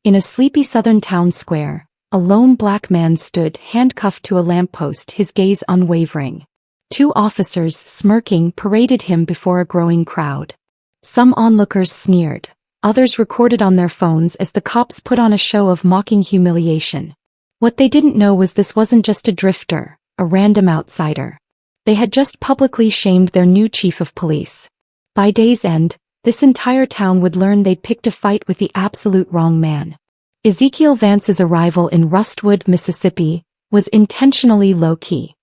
In a sleepy southern town square, a lone black man stood handcuffed to a lamppost, his gaze unwavering. Two officers, smirking, paraded him before a growing crowd. Some onlookers sneered. Others recorded on their phones as the cops put on a show of mocking humiliation. What they didn't know was this wasn't just a drifter, a random outsider. They had just publicly shamed their new chief of police. By day's end, this entire town would learn they'd picked a fight with the absolute wrong man. Ezekiel Vance's arrival in Rustwood, Mississippi, was intentionally low-key.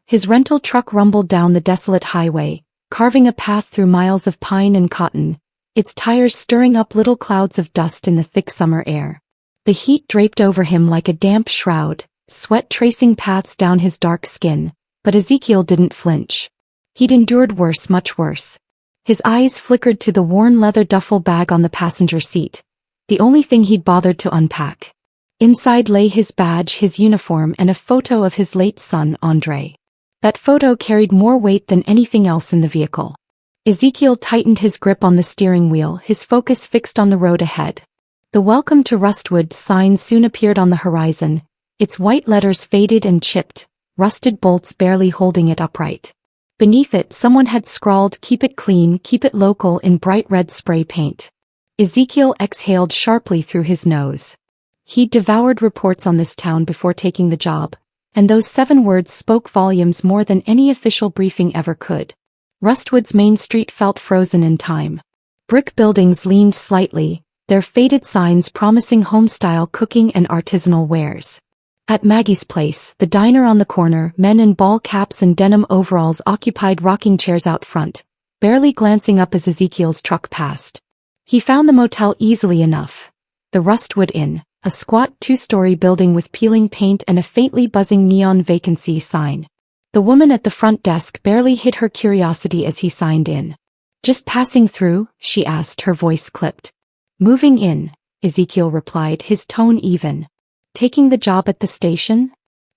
His rental truck rumbled down the desolate highway, carving a path through miles of pine and cotton, its tires stirring up little clouds of dust in the thick summer air. The heat draped over him like a damp shroud, sweat tracing paths down his dark skin, but Ezekiel didn't flinch. He'd endured worse, much worse. His eyes flickered to the worn leather duffel bag on the passenger seat, the only thing he'd bothered to unpack. Inside lay his badge, his uniform, and a photo of his late son, Andre. That photo carried more weight than anything else in the vehicle. Ezekiel tightened his grip on the steering wheel, his focus fixed on the road ahead. The "Welcome to Rustwood" sign soon appeared on the horizon, its white letters faded and chipped, rusted bolts barely holding it upright. Beneath it, someone had scrawled, "Keep it clean, keep it local," in bright red spray paint. Ezekiel exhaled sharply through his nose. He'd devoured reports on this town before taking the job, and those 7 words spoke volumes more than any official briefing ever could. Rustwood's main street felt frozen in time. Brick buildings leaned slightly, their faded signs promising home-style cooking and artisanal wares. At Maggie's place, the diner on the corner, men in ball caps and denim overalls occupied rocking chairs out front, barely glancing up as Ezekiel's truck passed. He found the motel easily enough. The Rustwood Inn, a squat 2-story building with peeling paint and a faintly buzzing neon vacancy sign. The woman at the front desk barely hid her curiosity as he signed in. "Just passing through?" she asked, her voice clipped. "Moving in," Ezekiel replied, his tone even. "Taking the job at the station?"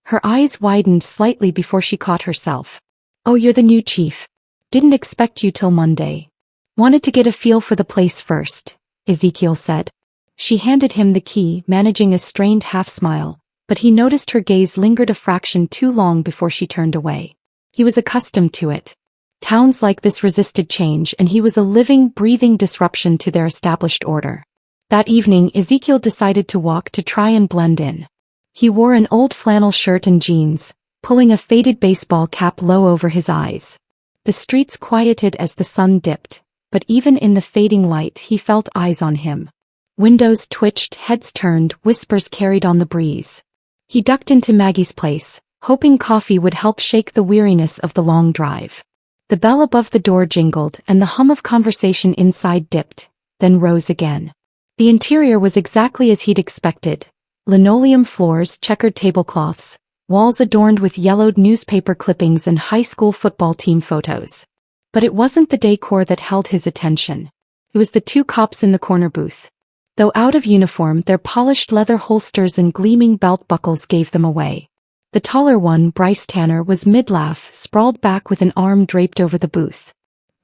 Her eyes widened slightly before she caught herself. "Oh, you're the new chief. Didn't expect you till Monday. Wanted to get a feel for the place first," Ezekiel said. She handed him the key, managing a strained half-smile, but he noticed her gaze lingered a fraction too long before she turned away. He was accustomed to it. Towns like this resisted change, and he was a living, breathing disruption to their established order. That evening, Ezekiel decided to walk to try and blend in. He wore an old flannel shirt and jeans, pulling a faded baseball cap low over his eyes. The streets quieted as the sun dipped, but even in the fading light he felt eyes on him. Windows twitched, heads turned, whispers carried on the breeze. He ducked into Maggie's place, hoping coffee would help shake the weariness of the long drive. The bell above the door jingled and the hum of conversation inside dipped, then rose again. The interior was exactly as he'd expected. Linoleum floors, checkered tablecloths, walls adorned with yellowed newspaper clippings and high school football team photos. But it wasn't the decor that held his attention. It was the 2 cops in the corner booth. Though out of uniform, their polished leather holsters and gleaming belt buckles gave them away. The taller one, Bryce Tanner, was mid-laugh, sprawled back with an arm draped over the booth.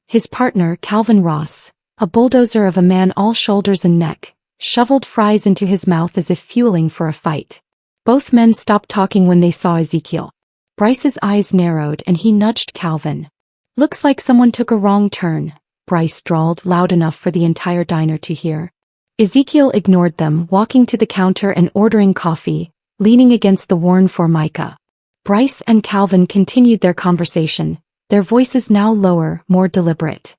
His partner, Calvin Ross, a bulldozer of a man all shoulders and neck, shoveled fries into his mouth as if fueling for a fight. Both men stopped talking when they saw Ezekiel. Bryce's eyes narrowed and he nudged Calvin. "Looks like someone took a wrong turn," Bryce drawled loud enough for the entire diner to hear. Ezekiel ignored them, walking to the counter and ordering coffee, leaning against the worn formica. Bryce and Calvin continued their conversation, their voices now lower, more deliberate.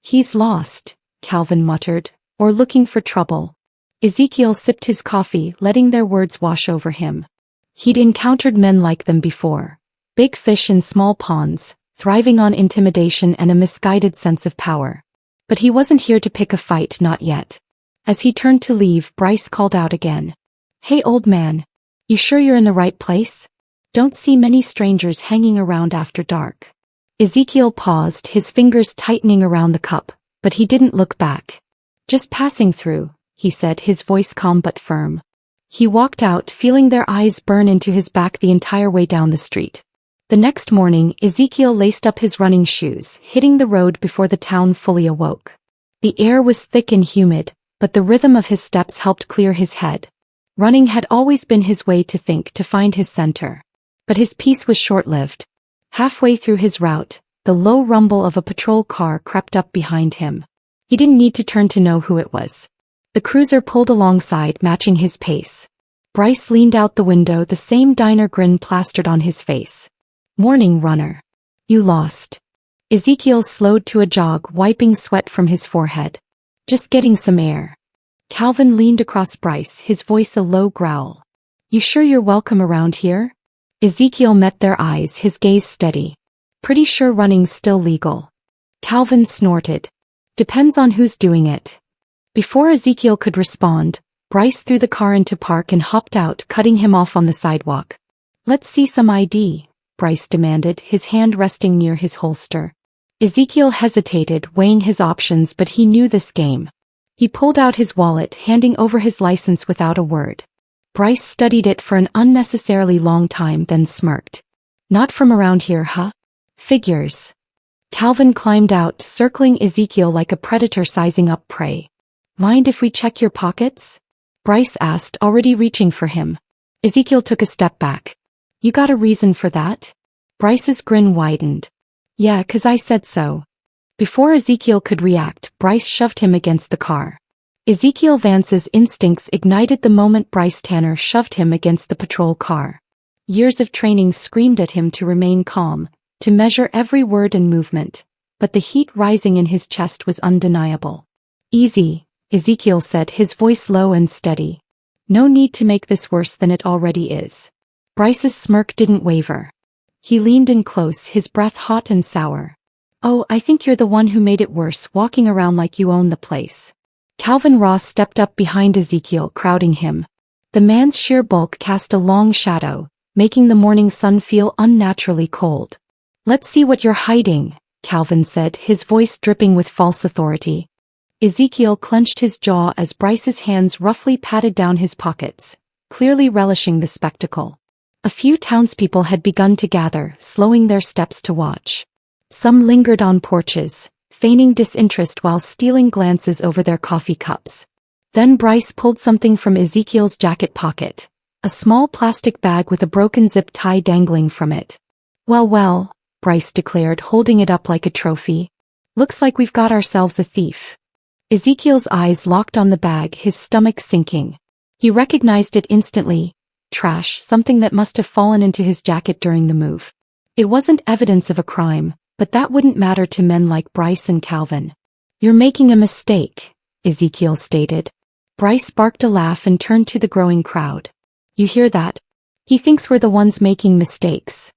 "He's lost," Calvin muttered, "or looking for trouble." Ezekiel sipped his coffee, letting their words wash over him. He'd encountered men like them before. Big fish in small ponds, thriving on intimidation and a misguided sense of power. But he wasn't here to pick a fight, not yet. As he turned to leave, Bryce called out again. "Hey, old man. You sure you're in the right place? Don't see many strangers hanging around after dark." Ezekiel paused, his fingers tightening around the cup, but he didn't look back. "Just passing through," he said, his voice calm but firm. He walked out, feeling their eyes burn into his back the entire way down the street. The next morning, Ezekiel laced up his running shoes, hitting the road before the town fully awoke. The air was thick and humid, but the rhythm of his steps helped clear his head. Running had always been his way to think, to find his center. But his peace was short-lived. Halfway through his route, the low rumble of a patrol car crept up behind him. He didn't need to turn to know who it was. The cruiser pulled alongside, matching his pace. Bryce leaned out the window, the same diner grin plastered on his face. "Morning, runner. You lost." Ezekiel slowed to a jog, wiping sweat from his forehead. "Just getting some air." Calvin leaned across Bryce, his voice a low growl. "You sure you're welcome around here?" Ezekiel met their eyes, his gaze steady. "Pretty sure running's still legal." Calvin snorted. "Depends on who's doing it." Before Ezekiel could respond, Bryce threw the car into park and hopped out, cutting him off on the sidewalk. "Let's see some ID," Bryce demanded, his hand resting near his holster. Ezekiel hesitated, weighing his options, but he knew this game. He pulled out his wallet, handing over his license without a word. Bryce studied it for an unnecessarily long time, then smirked. "Not from around here, huh?" "Figures." Calvin climbed out, circling Ezekiel like a predator sizing up prey. "Mind if we check your pockets?" Bryce asked, already reaching for him. Ezekiel took a step back. "You got a reason for that?" Bryce's grin widened. "Yeah, 'cause I said so." Before Ezekiel could react, Bryce shoved him against the car. Ezekiel Vance's instincts ignited the moment Bryce Tanner shoved him against the patrol car. Years of training screamed at him to remain calm, to measure every word and movement, but the heat rising in his chest was undeniable. "Easy," Ezekiel said, his voice low and steady. "No need to make this worse than it already is." Bryce's smirk didn't waver. He leaned in close, his breath hot and sour. "Oh, I think you're the one who made it worse, walking around like you own the place." Calvin Ross stepped up behind Ezekiel, crowding him. The man's sheer bulk cast a long shadow, making the morning sun feel unnaturally cold. "Let's see what you're hiding," Calvin said, his voice dripping with false authority. Ezekiel clenched his jaw as Bryce's hands roughly patted down his pockets, clearly relishing the spectacle. A few townspeople had begun to gather, slowing their steps to watch. Some lingered on porches, feigning disinterest while stealing glances over their coffee cups. Then Bryce pulled something from Ezekiel's jacket pocket, a small plastic bag with a broken zip tie dangling from it. Well, Bryce declared, holding it up like a trophy. "Looks like we've got ourselves a thief." Ezekiel's eyes locked on the bag, his stomach sinking. He recognized it instantly. Trash, something that must have fallen into his jacket during the move. It wasn't evidence of a crime, but that wouldn't matter to men like Bryce and Calvin. "You're making a mistake," Ezekiel stated. Bryce barked a laugh and turned to the growing crowd. "You hear that? He thinks we're the ones making mistakes."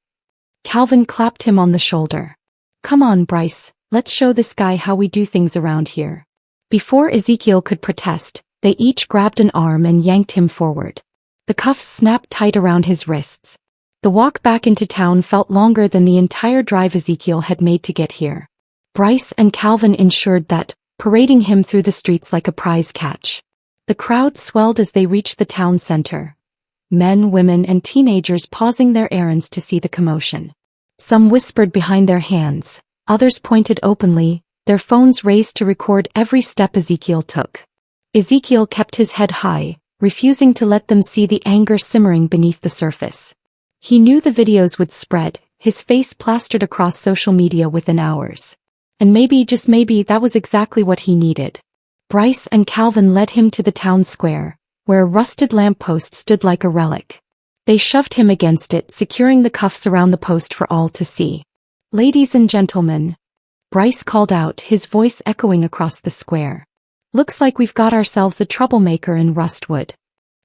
Calvin clapped him on the shoulder. "Come on, Bryce, let's show this guy how we do things around here." Before Ezekiel could protest, they each grabbed an arm and yanked him forward. The cuffs snapped tight around his wrists. The walk back into town felt longer than the entire drive Ezekiel had made to get here. Bryce and Calvin ensured that, parading him through the streets like a prize catch. The crowd swelled as they reached the town center. Men, women, and teenagers pausing their errands to see the commotion. Some whispered behind their hands, others pointed openly, their phones raised to record every step Ezekiel took. Ezekiel kept his head high, refusing to let them see the anger simmering beneath the surface. He knew the videos would spread, his face plastered across social media within hours. And maybe, just maybe, that was exactly what he needed. Bryce and Calvin led him to the town square, where a rusted lamppost stood like a relic. They shoved him against it, securing the cuffs around the post for all to see. "Ladies and gentlemen," Bryce called out, his voice echoing across the square. "Looks like we've got ourselves a troublemaker in Rustwood."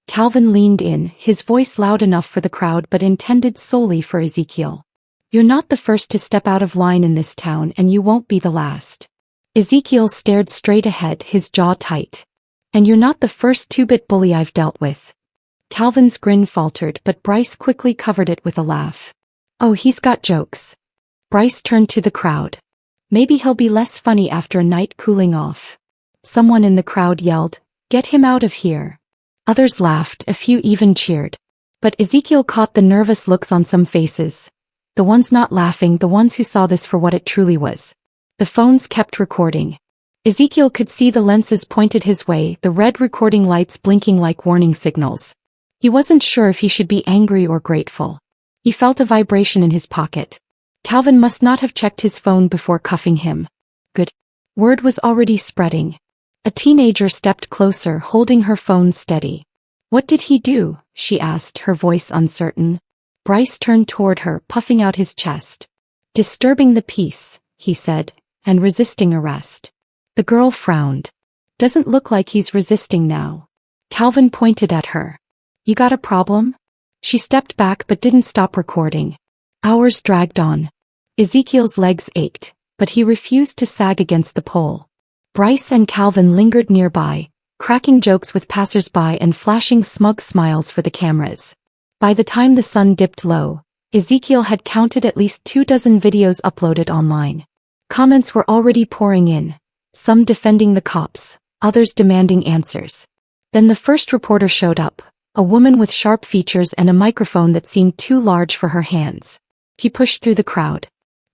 Calvin leaned in, his voice loud enough for the crowd but intended solely for Ezekiel. "You're not the first to step out of line in this town, and you won't be the last." Ezekiel stared straight ahead, his jaw tight. "And you're not the first two-bit bully I've dealt with." Calvin's grin faltered, but Bryce quickly covered it with a laugh. "Oh, he's got jokes." Bryce turned to the crowd. "Maybe he'll be less funny after a night cooling off." Someone in the crowd yelled, "Get him out of here." Others laughed, a few even cheered. But Ezekiel caught the nervous looks on some faces. The ones not laughing, the ones who saw this for what it truly was. The phones kept recording. Ezekiel could see the lenses pointed his way, the red recording lights blinking like warning signals. He wasn't sure if he should be angry or grateful. He felt a vibration in his pocket. Calvin must not have checked his phone before cuffing him. Good. Word was already spreading. A teenager stepped closer, holding her phone steady. What did he do? She asked, her voice uncertain. Bryce turned toward her, puffing out his chest. Disturbing the peace, he said, and resisting arrest. The girl frowned. Doesn't look like he's resisting now. Calvin pointed at her. You got a problem? She stepped back but didn't stop recording. Hours dragged on. Ezekiel's legs ached, but he refused to sag against the pole. Bryce and Calvin lingered nearby, cracking jokes with passers-by and flashing smug smiles for the cameras. By the time the sun dipped low, Ezekiel had counted at least 24 videos uploaded online. Comments were already pouring in, some defending the cops, others demanding answers. Then the first reporter showed up, a woman with sharp features and a microphone that seemed too large for her hands. He pushed through the crowd.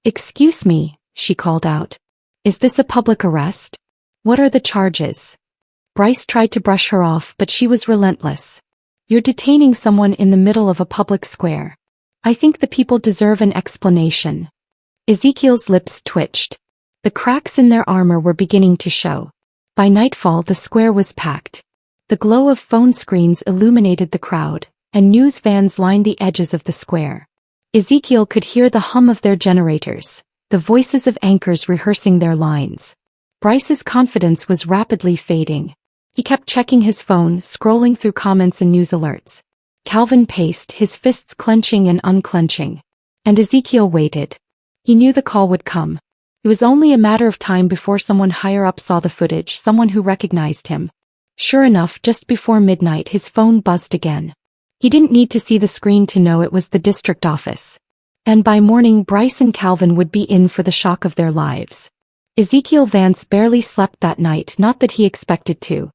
Excuse me, she called out. Is this a public arrest? What are the charges? Bryce tried to brush her off, but she was relentless. You're detaining someone in the middle of a public square. I think the people deserve an explanation. Ezekiel's lips twitched. The cracks in their armor were beginning to show. By nightfall the square was packed. The glow of phone screens illuminated the crowd, and news vans lined the edges of the square. Ezekiel could hear the hum of their generators, the voices of anchors rehearsing their lines. Bryce's confidence was rapidly fading. He kept checking his phone, scrolling through comments and news alerts. Calvin paced, his fists clenching and unclenching. And Ezekiel waited. He knew the call would come. It was only a matter of time before someone higher up saw the footage, someone who recognized him. Sure enough, just before midnight his phone buzzed again. He didn't need to see the screen to know it was the district office. And by morning Bryce and Calvin would be in for the shock of their lives. Ezekiel Vance barely slept that night, not that he expected to.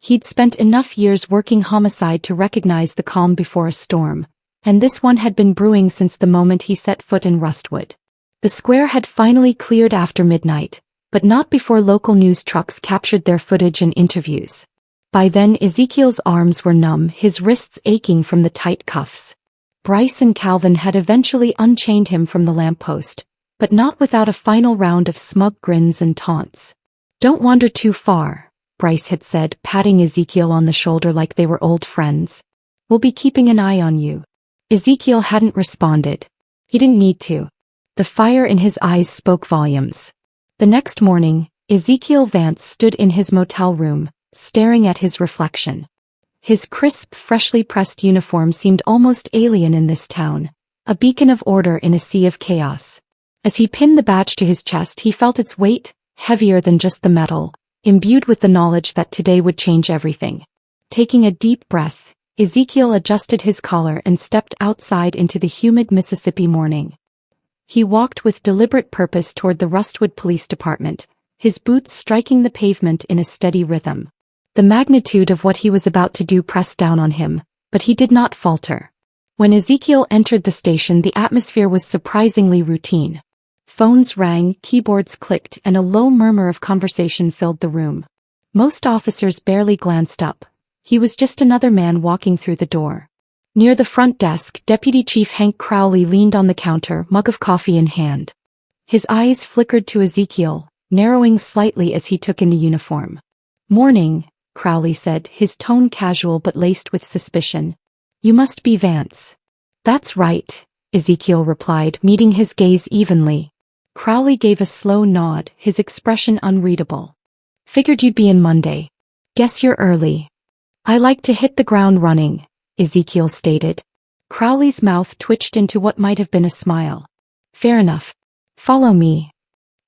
He'd spent enough years working homicide to recognize the calm before a storm, and this one had been brewing since the moment he set foot in Rustwood. The square had finally cleared after midnight, but not before local news trucks captured their footage and interviews. By then Ezekiel's arms were numb, his wrists aching from the tight cuffs. Bryce and Calvin had eventually unchained him from the lamppost, but not without a final round of smug grins and taunts. Don't wander too far, Bryce had said, patting Ezekiel on the shoulder like they were old friends. We'll be keeping an eye on you. Ezekiel hadn't responded. He didn't need to. The fire in his eyes spoke volumes. The next morning, Ezekiel Vance stood in his motel room, staring at his reflection. His crisp, freshly pressed uniform seemed almost alien in this town, a beacon of order in a sea of chaos. As he pinned the badge to his chest he felt its weight, heavier than just the metal, imbued with the knowledge that today would change everything. Taking a deep breath, Ezekiel adjusted his collar and stepped outside into the humid Mississippi morning. He walked with deliberate purpose toward the Rustwood Police Department, his boots striking the pavement in a steady rhythm. The magnitude of what he was about to do pressed down on him, but he did not falter. When Ezekiel entered the station the atmosphere was surprisingly routine. Phones rang, keyboards clicked, and a low murmur of conversation filled the room. Most officers barely glanced up. He was just another man walking through the door. Near the front desk, Deputy Chief Hank Crowley leaned on the counter, mug of coffee in hand. His eyes flickered to Ezekiel, narrowing slightly as he took in the uniform. "Morning," Crowley said, his tone casual but laced with suspicion. "You must be Vance." "That's right," Ezekiel replied, meeting his gaze evenly. Crowley gave a slow nod, his expression unreadable. "Figured you'd be in Monday. Guess you're early." "I like to hit the ground running," Ezekiel stated. Crowley's mouth twitched into what might have been a smile. "Fair enough. Follow me."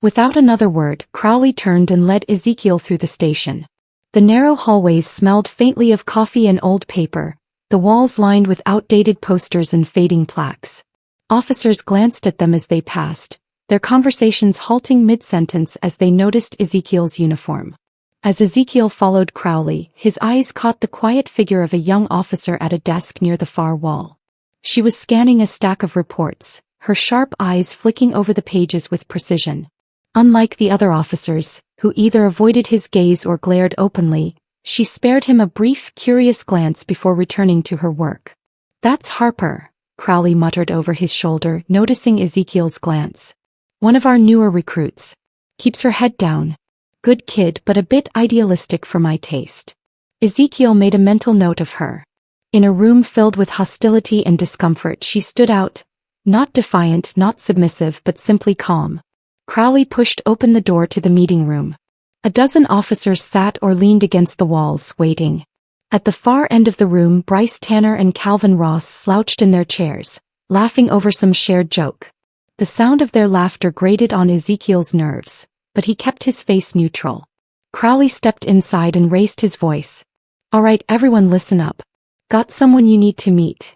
Without another word, Crowley turned and led Ezekiel through the station. The narrow hallways smelled faintly of coffee and old paper, the walls lined with outdated posters and fading plaques. Officers glanced at them as they passed, their conversations halting mid-sentence as they noticed Ezekiel's uniform. As Ezekiel followed Crowley, his eyes caught the quiet figure of a young officer at a desk near the far wall. She was scanning a stack of reports, her sharp eyes flicking over the pages with precision. Unlike the other officers, who either avoided his gaze or glared openly. She spared him a brief, curious glance before returning to her work. "That's Harper," Crowley muttered over his shoulder, noticing Ezekiel's glance. "One of our newer recruits. Keeps her head down. Good kid, but a bit idealistic for my taste." Ezekiel made a mental note of her. In a room filled with hostility and discomfort, she stood out. Not defiant, not submissive, but simply calm. Crowley pushed open the door to the meeting room. A dozen officers sat or leaned against the walls, waiting. At the far end of the room, Bryce Tanner and Calvin Ross slouched in their chairs, laughing over some shared joke. The sound of their laughter grated on Ezekiel's nerves, but he kept his face neutral. Crowley stepped inside and raised his voice. "All right, everyone, listen up. Got someone you need to meet."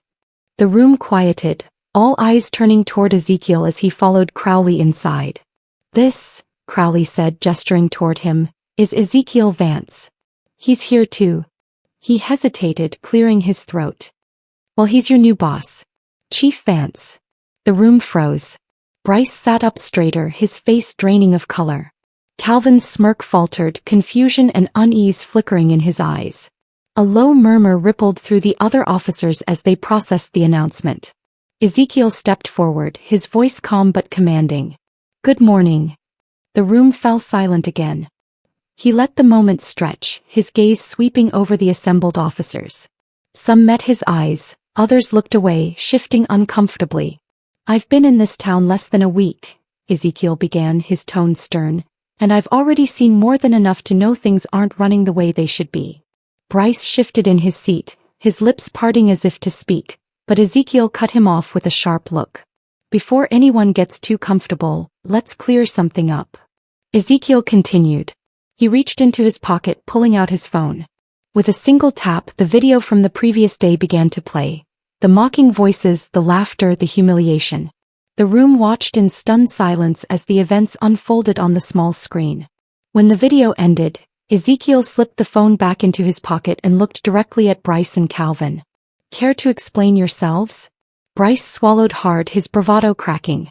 The room quieted, all eyes turning toward Ezekiel as he followed Crowley inside. "This," Crowley said, gesturing toward him, "is Ezekiel Vance. He's here too." He hesitated, clearing his throat. "Well, he's your new boss, Chief Vance." The room froze. Bryce sat up straighter, his face draining of color. Calvin's smirk faltered, confusion and unease flickering in his eyes. A low murmur rippled through the other officers as they processed the announcement. Ezekiel stepped forward, his voice calm but commanding. "Good morning." The room fell silent again. He let the moment stretch, his gaze sweeping over the assembled officers. Some met his eyes, others looked away, shifting uncomfortably. "I've been in this town less than a week," Ezekiel began, his tone stern, "and I've already seen more than enough to know things aren't running the way they should be." Bryce shifted in his seat, his lips parting as if to speak, but Ezekiel cut him off with a sharp look. "Before anyone gets too comfortable, let's clear something up." Ezekiel continued. He reached into his pocket, pulling out his phone. With a single tap, the video from the previous day began to play. The mocking voices, the laughter, the humiliation. The room watched in stunned silence as the events unfolded on the small screen. When the video ended, Ezekiel slipped the phone back into his pocket and looked directly at Bryce and Calvin. "Care to explain yourselves?" Bryce swallowed hard, his bravado cracking.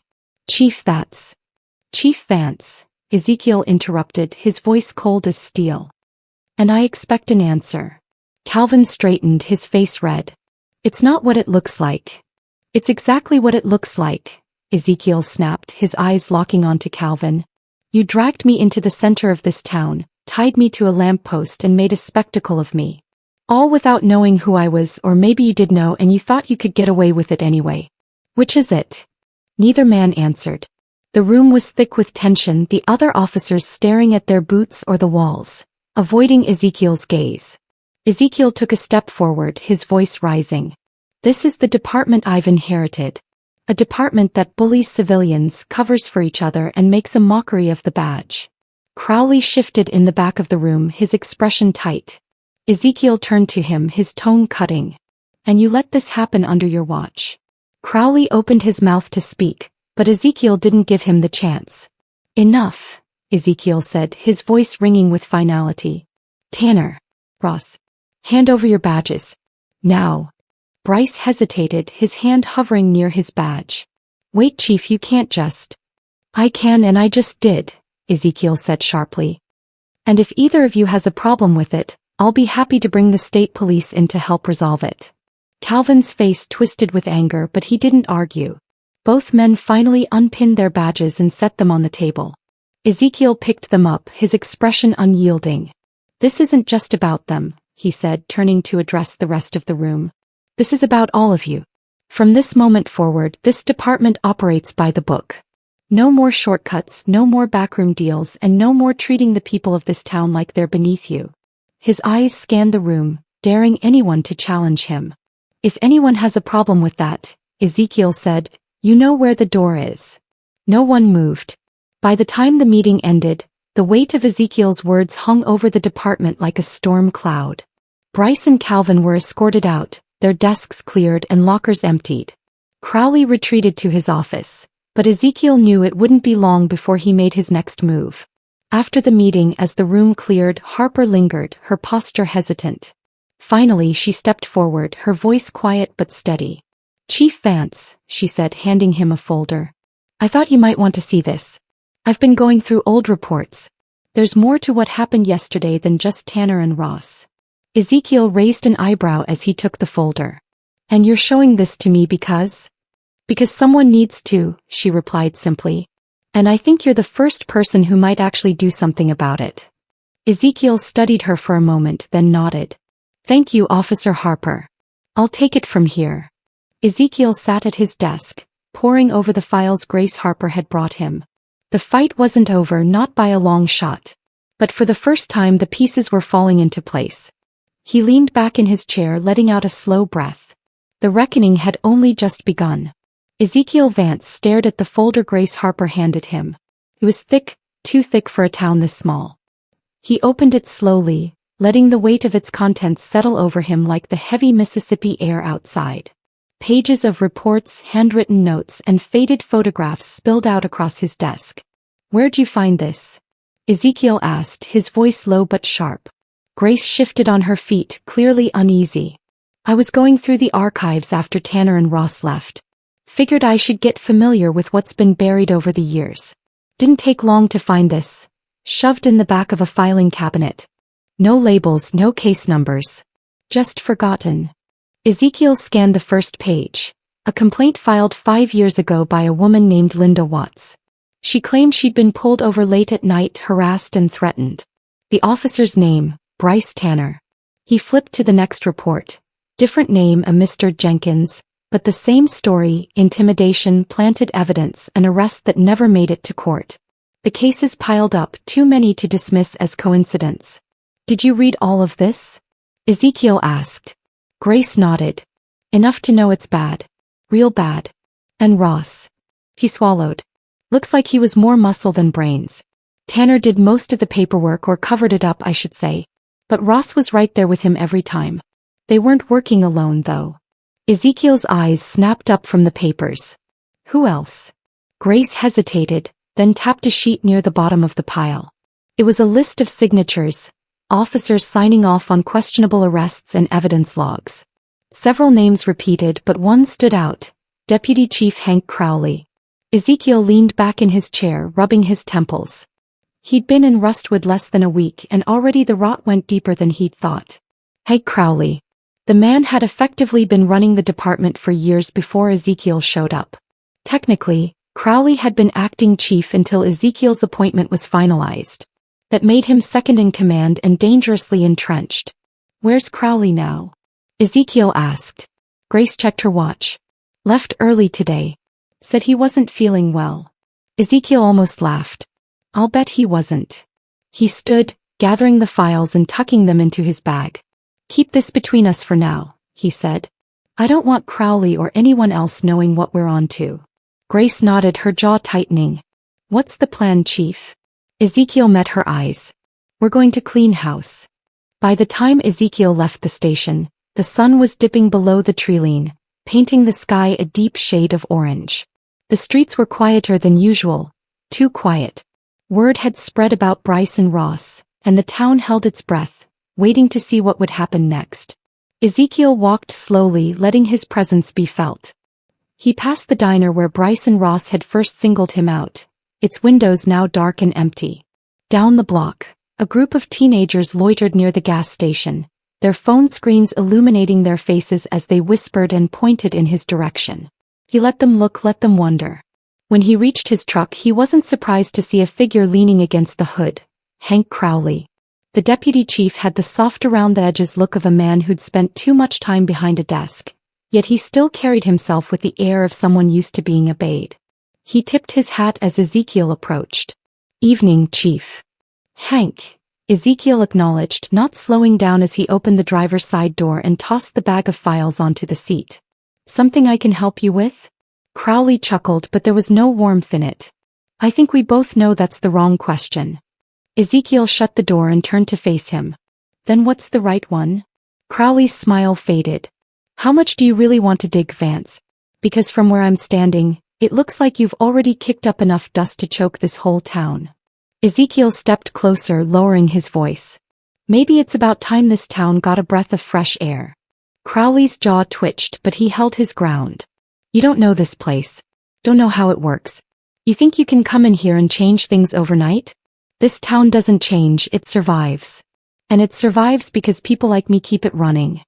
"Chief Vance." "Chief Vance," Ezekiel interrupted, his voice cold as steel. "And I expect an answer." Calvin straightened, his face red. "It's not what it looks like." "It's exactly what it looks like," Ezekiel snapped, his eyes locking onto Calvin. "You dragged me into the center of this town, tied me to a lamppost and made a spectacle of me. All without knowing who I was, or maybe you did know and you thought you could get away with it anyway. Which is it?" Neither man answered. The room was thick with tension, the other officers staring at their boots or the walls, avoiding Ezekiel's gaze. Ezekiel took a step forward, his voice rising. "This is the department I've inherited. A department that bullies civilians, covers for each other, and makes a mockery of the badge." Crowley shifted in the back of the room, his expression tight. Ezekiel turned to him, his tone cutting. "And you let this happen under your watch." Crowley opened his mouth to speak, but Ezekiel didn't give him the chance. "Enough," Ezekiel said, his voice ringing with finality. "Tanner, Ross, hand over your badges. Now." Bryce hesitated, his hand hovering near his badge. "Wait, Chief, you can't just." "I can, and I just did," Ezekiel said sharply. "And if either of you has a problem with it, I'll be happy to bring the state police in to help resolve it." Calvin's face twisted with anger, but he didn't argue. Both men finally unpinned their badges and set them on the table. Ezekiel picked them up, his expression unyielding. "This isn't just about them," he said, turning to address the rest of the room. "This is about all of you. From this moment forward, this department operates by the book. No more shortcuts, no more backroom deals, and no more treating the people of this town like they're beneath you." His eyes scanned the room, daring anyone to challenge him. "If anyone has a problem with that," Ezekiel said, "you know where the door is." No one moved. By the time the meeting ended, the weight of Ezekiel's words hung over the department like a storm cloud. Bryce and Calvin were escorted out, their desks cleared and lockers emptied. Crowley retreated to his office, but Ezekiel knew it wouldn't be long before he made his next move. After the meeting, as the room cleared, Harper lingered, her posture hesitant. Finally, she stepped forward, her voice quiet but steady. "Chief Vance," she said, handing him a folder. "I thought you might want to see this. I've been going through old reports. There's more to what happened yesterday than just Tanner and Ross. Ezekiel raised an eyebrow as he took the folder. And you're showing this to me because? Because someone needs to, she replied simply. And I think you're the first person who might actually do something about it. Ezekiel studied her for a moment, then nodded. Thank you, Officer Harper. I'll take it from here. Ezekiel sat at his desk, poring over the files Grace Harper had brought him. The fight wasn't over, not by a long shot. But for the first time the pieces were falling into place. He leaned back in his chair, letting out a slow breath. The reckoning had only just begun. Ezekiel Vance stared at the folder Grace Harper handed him. It was thick, too thick for a town this small. He opened it slowly, letting the weight of its contents settle over him like the heavy Mississippi air outside. Pages of reports, handwritten notes, and faded photographs spilled out across his desk. Where'd you find this? Ezekiel asked, his voice low but sharp. Grace shifted on her feet, clearly uneasy. I was going through the archives after Tanner and Ross left. Figured I should get familiar with what's been buried over the years. Didn't take long to find this. Shoved in the back of a filing cabinet. No labels, no case numbers. Just forgotten. Ezekiel scanned the first page. A complaint filed 5 years ago by a woman named Linda Watts. She claimed she'd been pulled over late at night, harassed and threatened. The officer's name, Bryce Tanner. He flipped to the next report. Different name, a Mr. Jenkins, but the same story: intimidation, planted evidence, an arrest that never made it to court. The cases piled up, too many to dismiss as coincidence. Did you read all of this? Ezekiel asked. Grace nodded. Enough to know it's bad. Real bad. And Ross? He swallowed. Looks like he was more muscle than brains. Tanner did most of the paperwork, or covered it up, I should say. But Ross was right there with him every time. They weren't working alone, though. Ezekiel's eyes snapped up from the papers. Who else? Grace hesitated, then tapped a sheet near the bottom of the pile. It was a list of signatures, officers signing off on questionable arrests and evidence logs. Several names repeated, but one stood out: Deputy Chief Hank Crowley. Ezekiel leaned back in his chair, rubbing his temples. He'd been in Rustwood less than a week, and already the rot went deeper than he'd thought. Hank Crowley. The man had effectively been running the department for years before Ezekiel showed up. Technically, Crowley had been acting chief until Ezekiel's appointment was finalized. That made him second in command and dangerously entrenched. Where's Crowley now? Ezekiel asked. Grace checked her watch. Left early today. Said he wasn't feeling well. Ezekiel almost laughed. I'll bet he wasn't. He stood, gathering the files and tucking them into his bag. Keep this between us for now, he said. I don't want Crowley or anyone else knowing what we're on to. Grace nodded, her jaw tightening. What's the plan, Chief? Ezekiel met her eyes. We're going to clean house. By the time Ezekiel left the station, the sun was dipping below the treeline, painting the sky a deep shade of orange. The streets were quieter than usual, too quiet. Word had spread about Bryce and Ross, and the town held its breath, waiting to see what would happen next. Ezekiel walked slowly, letting his presence be felt. He passed the diner where Bryce and Ross had first singled him out, its windows now dark and empty. Down the block, a group of teenagers loitered near the gas station, their phone screens illuminating their faces as they whispered and pointed in his direction. He let them look, let them wonder. When he reached his truck, he wasn't surprised to see a figure leaning against the hood: Hank Crowley. The deputy chief had the soft around-the-edges look of a man who'd spent too much time behind a desk, yet he still carried himself with the air of someone used to being obeyed. He tipped his hat as Ezekiel approached. Evening, Chief. Hank, Ezekiel acknowledged, not slowing down as he opened the driver's side door and tossed the bag of files onto the seat. Something I can help you with? Crowley chuckled, but there was no warmth in it. I think we both know that's the wrong question. Ezekiel shut the door and turned to face him. Then what's the right one? Crowley's smile faded. How much do you really want to dig, Vance? Because from where I'm standing, it looks like you've already kicked up enough dust to choke this whole town. Ezekiel stepped closer, lowering his voice. Maybe it's about time this town got a breath of fresh air. Crowley's jaw twitched, but he held his ground. You don't know this place. Don't know how it works. You think you can come in here and change things overnight? This town doesn't change, it survives. And it survives because people like me keep it running.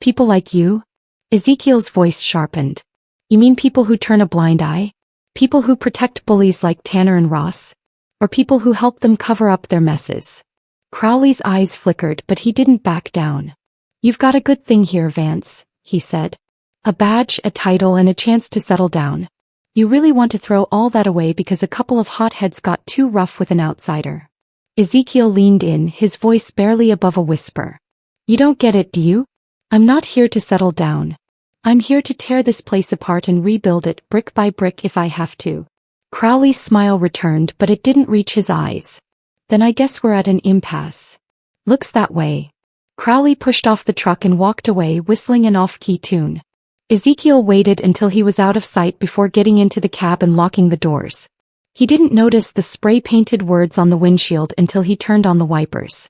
People like you? Ezekiel's voice sharpened. You mean people who turn a blind eye? People who protect bullies like Tanner and Ross? Or people who help them cover up their messes? Crowley's eyes flickered, but he didn't back down. You've got a good thing here, Vance, he said. A badge, a title, and a chance to settle down. You really want to throw all that away because a couple of hotheads got too rough with an outsider. Ezekiel leaned in, his voice barely above a whisper. You don't get it, do you? I'm not here to settle down. I'm here to tear this place apart and rebuild it brick by brick if I have to. Crowley's smile returned, but it didn't reach his eyes. Then I guess we're at an impasse. Looks that way. Crowley pushed off the truck and walked away, whistling an off-key tune. Ezekiel waited until he was out of sight before getting into the cab and locking the doors. He didn't notice the spray-painted words on the windshield until he turned on the wipers.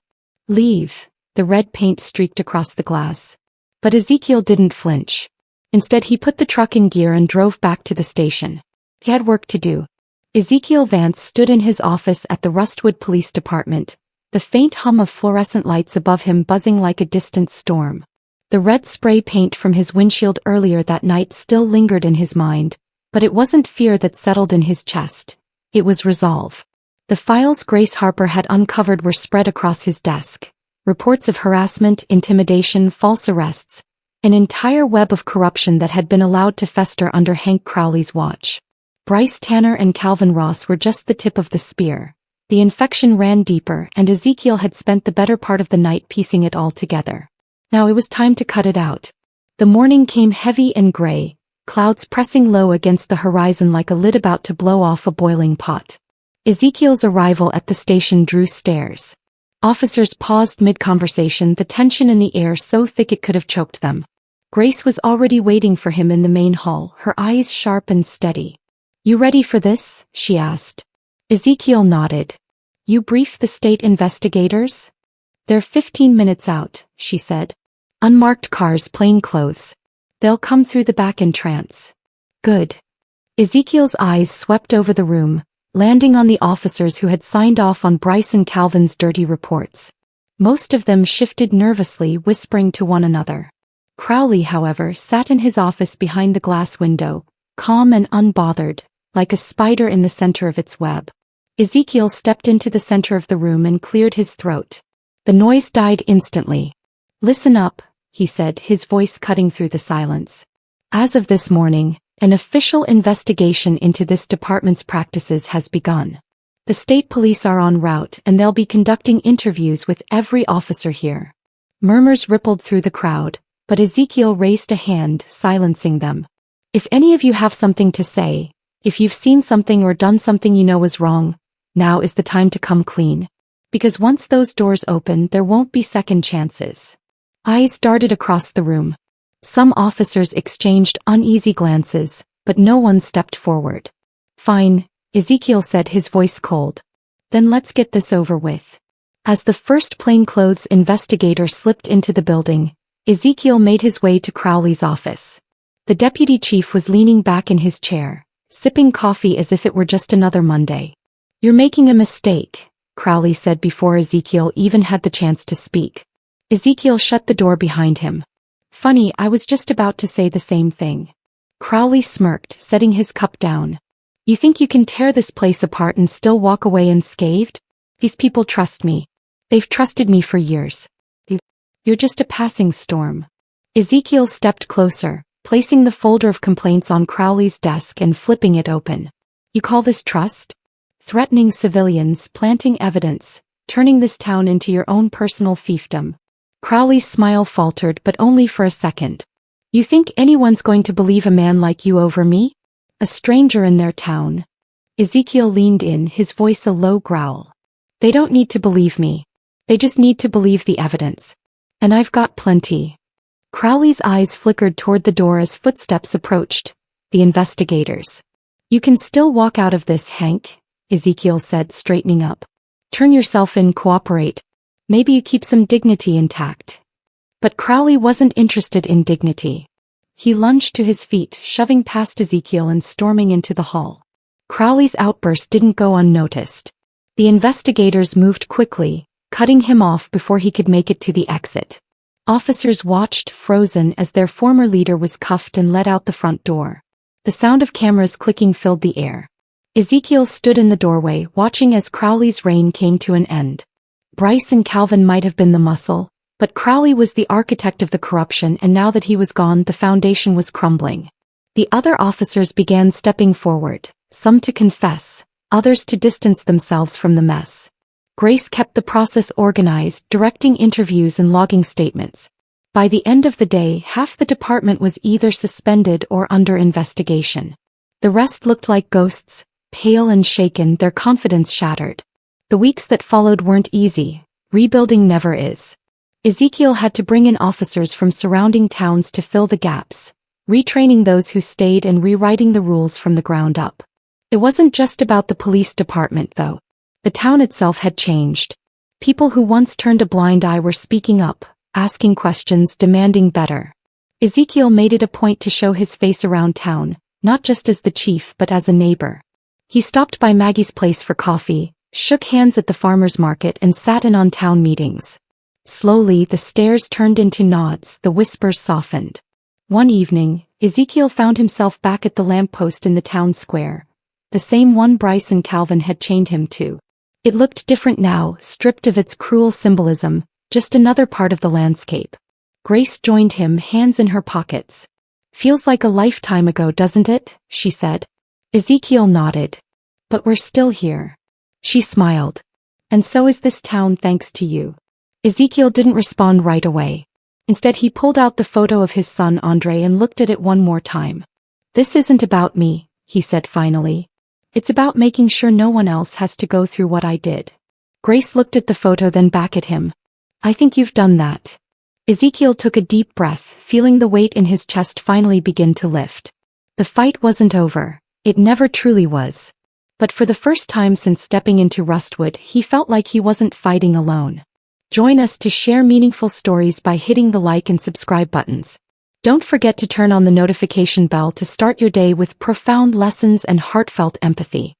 Leave. The red paint streaked across the glass. But Ezekiel didn't flinch. Instead, he put the truck in gear and drove back to the station. He had work to do. Ezekiel Vance stood in his office at the Rustwood Police Department, the faint hum of fluorescent lights above him buzzing like a distant storm. The red spray paint from his windshield earlier that night still lingered in his mind, but it wasn't fear that settled in his chest. It was resolve. The files Grace Harper had uncovered were spread across his desk. Reports of harassment, intimidation, false arrests. An entire web of corruption that had been allowed to fester under Hank Crowley's watch. Bryce Tanner and Calvin Ross were just the tip of the spear. The infection ran deeper, and Ezekiel had spent the better part of the night piecing it all together. Now it was time to cut it out. The morning came heavy and gray, clouds pressing low against the horizon like a lid about to blow off a boiling pot. Ezekiel's arrival at the station drew stares. Officers paused mid-conversation, the tension in the air so thick it could have choked them. Grace was already waiting for him in the main hall, her eyes sharp and steady. You ready for this? She asked. Ezekiel nodded. You briefed the state investigators? They're 15 minutes out, she said. Unmarked cars, plain clothes. They'll come through the back entrance. Good. Ezekiel's eyes swept over the room, landing on the officers who had signed off on Bryce and Calvin's dirty reports. Most of them shifted nervously, whispering to one another. Crowley, however, sat in his office behind the glass window, calm and unbothered, like a spider in the center of its web. Ezekiel stepped into the center of the room and cleared his throat. The noise died instantly. Listen up, he said, his voice cutting through the silence. As of this morning, an official investigation into this department's practices has begun. The state police are en route and they'll be conducting interviews with every officer here. Murmurs rippled through the crowd, but Ezekiel raised a hand, silencing them. If any of you have something to say, if you've seen something or done something you know is wrong, now is the time to come clean. Because once those doors open, there won't be second chances. Eyes darted across the room. Some officers exchanged uneasy glances, but no one stepped forward. Fine, Ezekiel said, his voice cold. Then let's get this over with. As the first plainclothes investigator slipped into the building, Ezekiel made his way to Crowley's office. The deputy chief was leaning back in his chair, sipping coffee as if it were just another Monday. You're making a mistake, Crowley said before Ezekiel even had the chance to speak. Ezekiel shut the door behind him. Funny, I was just about to say the same thing. Crowley smirked, setting his cup down. You think you can tear this place apart and still walk away unscathed? These people trust me. They've trusted me for years. You're just a passing storm. Ezekiel stepped closer, placing the folder of complaints on Crowley's desk and flipping it open. You call this trust? Threatening civilians, planting evidence, turning this town into your own personal fiefdom. Crowley's smile faltered, but only for a second. You think anyone's going to believe a man like you over me? A stranger in their town? Ezekiel leaned in, his voice a low growl. They don't need to believe me. They just need to believe the evidence. And I've got plenty. Crowley's eyes flickered toward the door as footsteps approached. The investigators. You can still walk out of this, Hank, Ezekiel said, straightening up. Turn yourself in, cooperate. Maybe you keep some dignity intact. But Crowley wasn't interested in dignity. He lunged to his feet, shoving past Ezekiel and storming into the hall. Crowley's outburst didn't go unnoticed. The investigators moved quickly, cutting him off before he could make it to the exit. Officers watched, frozen, as their former leader was cuffed and led out the front door. The sound of cameras clicking filled the air. Ezekiel stood in the doorway, watching as Crowley's reign came to an end. Bryce and Calvin might have been the muscle, but Crowley was the architect of the corruption, and now that he was gone, the foundation was crumbling. The other officers began stepping forward, some to confess, others to distance themselves from the mess. Grace kept the process organized, directing interviews and logging statements. By the end of the day, half the department was either suspended or under investigation. The rest looked like ghosts, pale and shaken, their confidence shattered. The weeks that followed weren't easy. Rebuilding never is. Ezekiel had to bring in officers from surrounding towns to fill the gaps, retraining those who stayed and rewriting the rules from the ground up. It wasn't just about the police department, though. The town itself had changed. People who once turned a blind eye were speaking up, asking questions, demanding better. Ezekiel made it a point to show his face around town, not just as the chief but as a neighbor. He stopped by Maggie's place for coffee, shook hands at the farmer's market, and sat in on town meetings. Slowly, the stares turned into nods, the whispers softened. One evening, Ezekiel found himself back at the lamppost in the town square, the same one Bryce and Calvin had chained him to. It looked different now, stripped of its cruel symbolism, just another part of the landscape. Grace joined him, hands in her pockets. "Feels like a lifetime ago, doesn't it?" she said. Ezekiel nodded. "But we're still here." She smiled. "And so is this town, thanks to you." Ezekiel didn't respond right away. Instead, he pulled out the photo of his son Andre and looked at it one more time. "This isn't about me," he said finally. "It's about making sure no one else has to go through what I did." Grace looked at the photo, then back at him. "I think you've done that." Ezekiel took a deep breath, feeling the weight in his chest finally begin to lift. The fight wasn't over. It never truly was. But for the first time since stepping into Rustwood, he felt like he wasn't fighting alone. Join us to share meaningful stories by hitting the like and subscribe buttons. Don't forget to turn on the notification bell to start your day with profound lessons and heartfelt empathy.